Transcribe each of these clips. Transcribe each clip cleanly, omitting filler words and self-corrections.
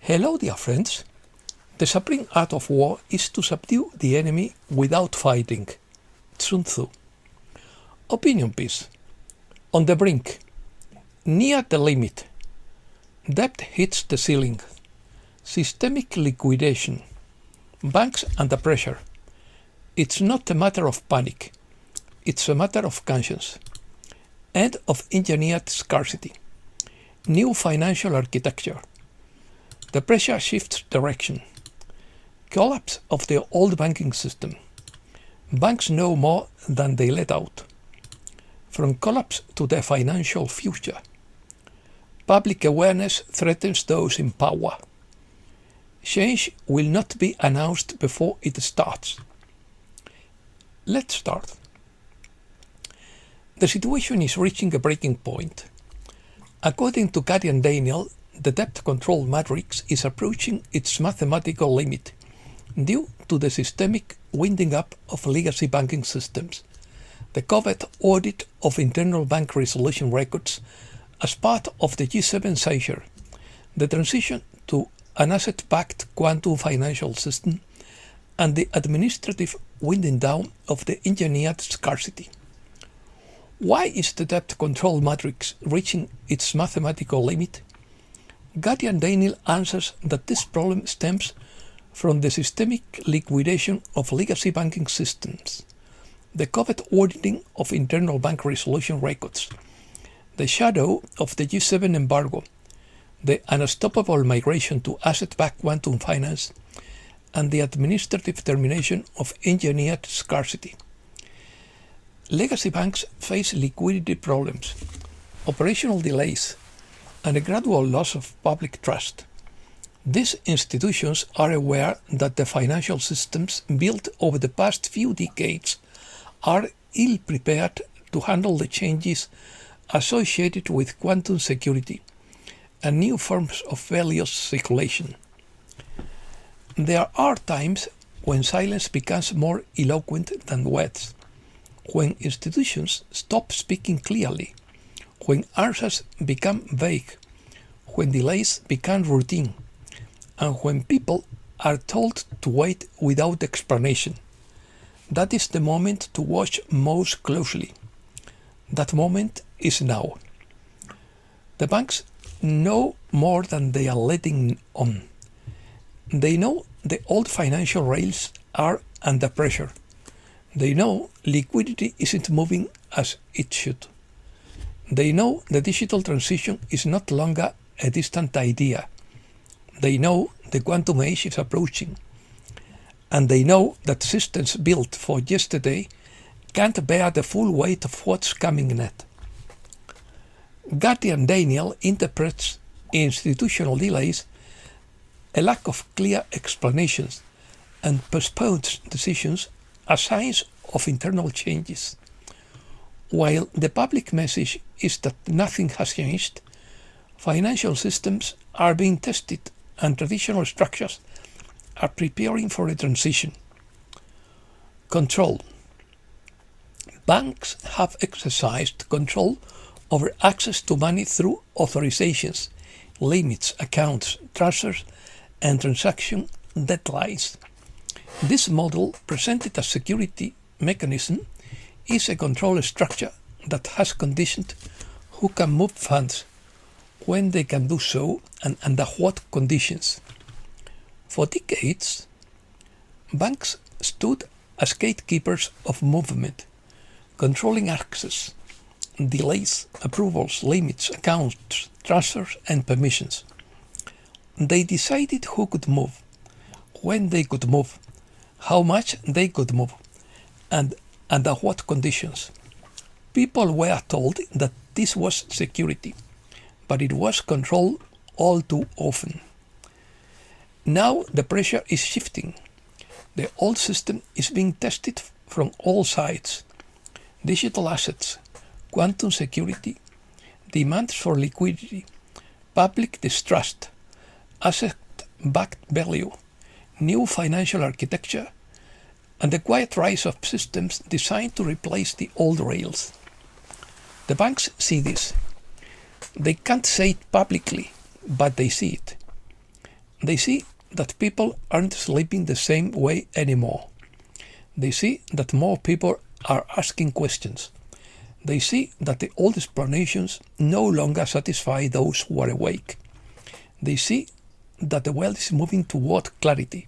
Hello, dear friends. The supreme art of war is to subdue the enemy without fighting. Sun Tzu. Opinion piece. On the brink. Near the limit. Debt hits the ceiling. Systemic liquidation. Banks under pressure. It's not a matter of panic. It's a matter of conscience. End of engineered scarcity. New financial architecture. The pressure shifts direction. Collapse of the old banking system. Banks know more than they let out. From collapse to the financial future. Public awareness threatens those in power. Change will not be announced before it starts. Let's start. The situation is reaching a breaking point. According to Gary and Daniel, the debt control matrix is approaching its mathematical limit due to the systemic winding up of legacy banking systems, the covert audit of internal bank resolution records as part of the G7 seizure, the transition to an asset-backed quantum financial system, and the administrative winding down of the engineered scarcity. Why is the debt control matrix reaching its mathematical limit? Gary and Daniel answers that this problem stems from the systemic liquidation of legacy banking systems, the covert auditing of internal bank resolution records, the shadow of the G7 embargo, the unstoppable migration to asset-backed quantum finance, and the administrative termination of engineered scarcity. Legacy banks face liquidity problems, operational delays, and a gradual loss of public trust. These institutions are aware that the financial systems built over the past few decades are ill-prepared to handle the changes associated with quantum security and new forms of values circulation. There are times when silence becomes more eloquent than words, when institutions stop speaking clearly, when answers become vague, when delays become routine, and when people are told to wait without explanation. That is the moment to watch most closely. That moment is now. The banks know more than they are letting on. They know the old financial rails are under pressure. They know liquidity isn't moving as it should. They know the digital transition is not longer a distant idea. They know the quantum age is approaching. And they know that systems built for yesterday can't bear the full weight of what's coming next. Gary and Daniel interprets institutional delays, a lack of clear explanations, and postponed decisions as signs of internal changes. While the public message is that nothing has changed, financial systems are being tested and traditional structures are preparing for a transition. Control. Banks have exercised control over access to money through authorizations, limits, accounts, transfers, and transaction deadlines. This model, presented as security mechanism, is a control structure that has conditioned who can move funds, when they can do so, and under what conditions. For decades, banks stood as gatekeepers of movement, controlling access, delays, approvals, limits, accounts, transfers, and permissions. They decided who could move, when they could move, how much they could move, and under what conditions. People were told that this was security, but it was control all too often. Now the pressure is shifting. The old system is being tested from all sides. Digital assets, quantum security, demands for liquidity, public distrust, asset-backed value, new financial architecture, and the quiet rise of systems designed to replace the old rails. The banks see this. They can't say it publicly, but they see it. They see that people aren't sleeping the same way anymore. They see that more people are asking questions. They see that the old explanations no longer satisfy those who are awake. They see that the world is moving toward clarity,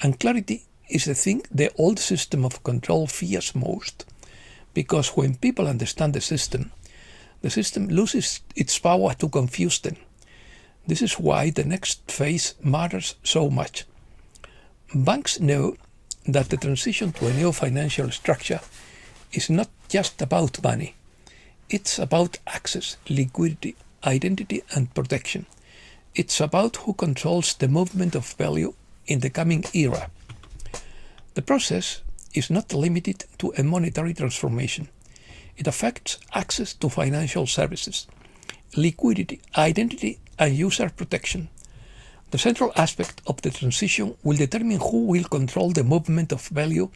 and clarity is the thing the old system of control fears most, because when people understand the system loses its power to confuse them. This is why the next phase matters so much. Banks know that the transition to a new financial structure is not just about money. It's about access, liquidity, identity, and protection. It's about who controls the movement of value in the coming era. The process is not limited to a monetary transformation. It affects access to financial services, liquidity, identity, and user protection. The central aspect of the transition will determine who will control the movement of value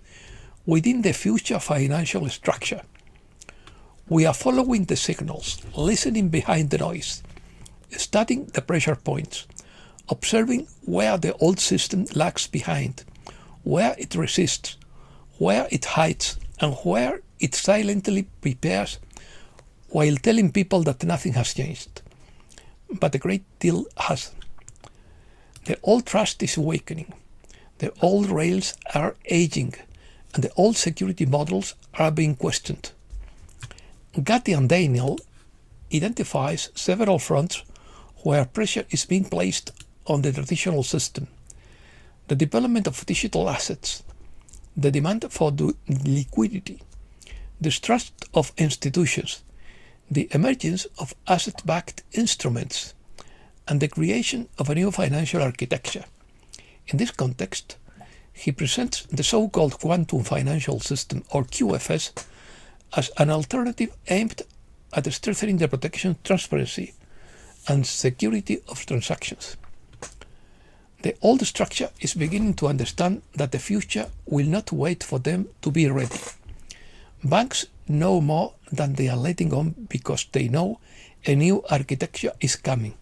within the future financial structure. We are following the signals, listening behind the noise, studying the pressure points, observing where the old system lags behind, where it resists, where it hides, and where it silently prepares while telling people that nothing has changed. But a great deal has. The old trust is awakening, the old rails are aging, and the old security models are being questioned. Gatti and Daniel identifies several fronts where pressure is being placed on the traditional system. The development of digital assets, the demand for liquidity, distrust of institutions, the emergence of asset-backed instruments, and the creation of a new financial architecture. In this context, he presents the so-called quantum financial system, or QFS, as an alternative aimed at strengthening the protection, transparency, and security of transactions. The old structure is beginning to understand that the future will not wait for them to be ready. Banks know more than they are letting on because they know a new architecture is coming.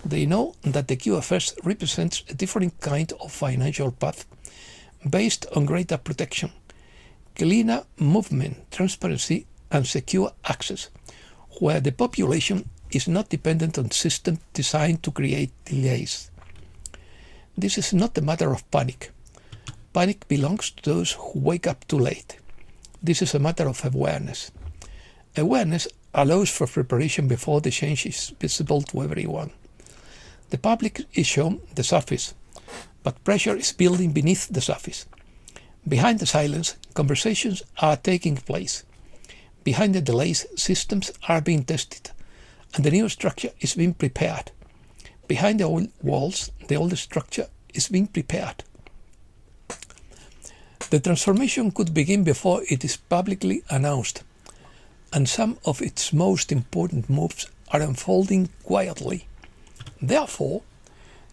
They know that the QFS represents a different kind of financial path based on greater protection, cleaner movement, transparency, and secure access, where the population is not dependent on systems designed to create delays. This is not a matter of panic. Panic belongs to those who wake up too late. This is a matter of awareness. Awareness allows for preparation before the change is visible to everyone. The public is shown the surface, but pressure is building beneath the surface. Behind the silence, conversations are taking place. Behind the delays, systems are being tested, and the new structure is being prepared. Behind the old walls, the old structure is being prepared. The transformation could begin before it is publicly announced, and some of its most important moves are unfolding quietly. Therefore,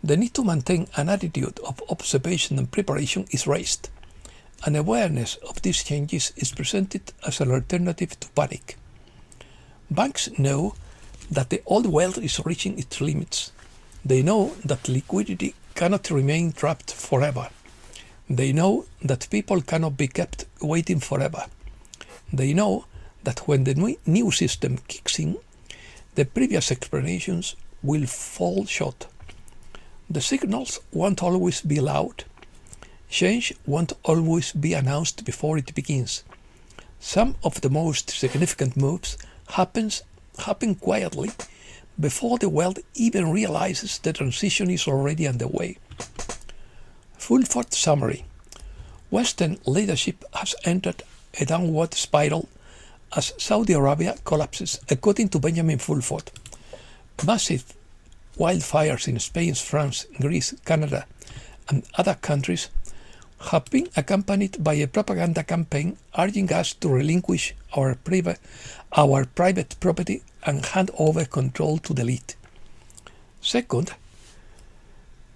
the need to maintain an attitude of observation and preparation is raised, and awareness of these changes is presented as an alternative to panic. Banks know that the old world is reaching its limits. They know that liquidity cannot remain trapped forever. They know that people cannot be kept waiting forever. They know that when the new system kicks in, the previous explanations will fall short. The signals won't always be loud. Change won't always be announced before it begins. Some of the most significant moves happen quietly before the world even realizes the transition is already underway. Fulford summary. Western leadership has entered a downward spiral as Saudi Arabia collapses, according to Benjamin Fulford. Massive wildfires in Spain, France, Greece, Canada, and other countries have been accompanied by a propaganda campaign urging us to relinquish our private property and hand over control to the elite. Second,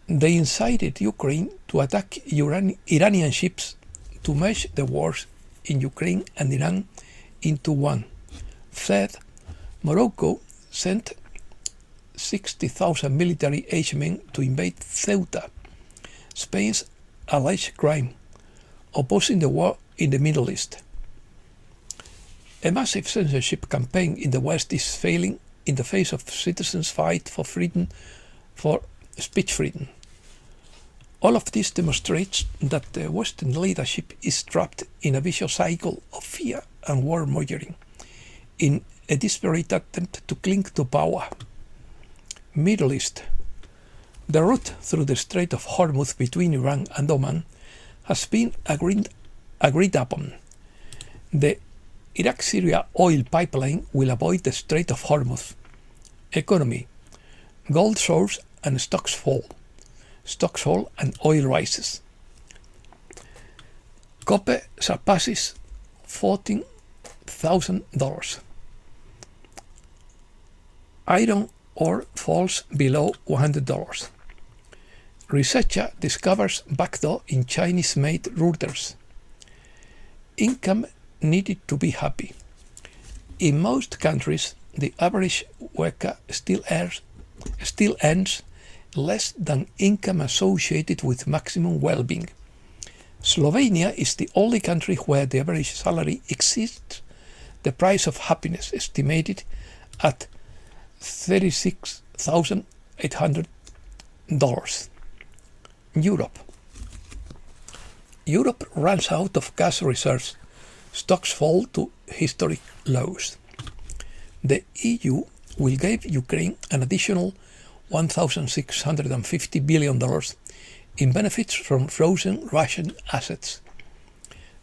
they incited Ukraine to attack Iranian ships to merge the wars in Ukraine and Iran into one. Third, Morocco sent 60,000 military-aged men to invade Ceuta, Spain's alleged crime, opposing the war in the Middle East. A massive censorship campaign in the West is failing in the face of citizens' fight for freedom, for speech freedom. All of this demonstrates that the Western leadership is trapped in a vicious cycle of fear and warmongering, in a desperate attempt to cling to power. Middle East. The route through the Strait of Hormuz between Iran and Oman has been agreed upon. The Iraq-Syria oil pipeline will avoid the Strait of Hormuz. Economy. Gold soars and stocks fall. Stocks fall and oil rises. Copper surpasses $14,000. Iron ore falls below $100. Researcher discovers backdoor in Chinese-made routers. Income needed to be happy. In most countries, the average worker still earns less than income associated with maximum well-being. Slovenia is the only country where the average salary exceeds the price of happiness, estimated at $36,800. Europe runs out of gas reserves. Stocks fall to historic lows. The EU will give Ukraine an additional $1,650 billion in benefits from frozen Russian assets.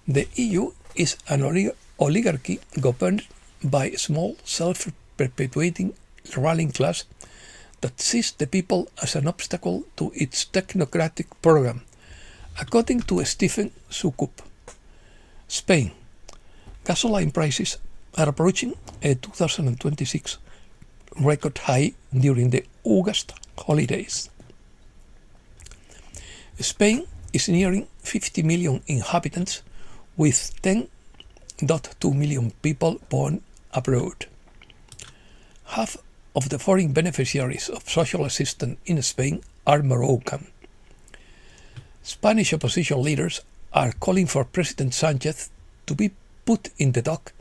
The EU is an oligarchy governed by a small, self-perpetuating ruling class that sees the people as an obstacle to its technocratic program, according to Stephen Sukup. Spain. Gasoline prices are approaching a 2026 record high during the August holidays. Spain is nearing 50 million inhabitants, with 10.2 million people born abroad. Half of the foreign beneficiaries of social assistance in Spain are Moroccan. Spanish opposition leaders are calling for President Sánchez to be put in the dock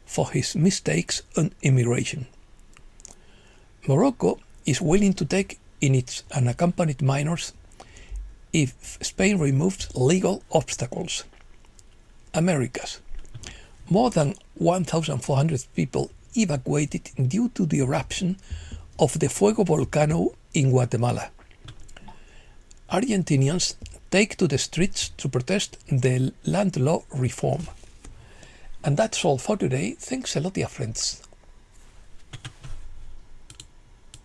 for his mistakes on immigration. Morocco is willing to take in its unaccompanied minors if Spain removes legal obstacles. Americas. More than 1,400 people evacuated due to the eruption of the Fuego volcano in Guatemala. Argentinians take to the streets to protest the land law reform. And that's all for today. Thanks a lot, dear friends.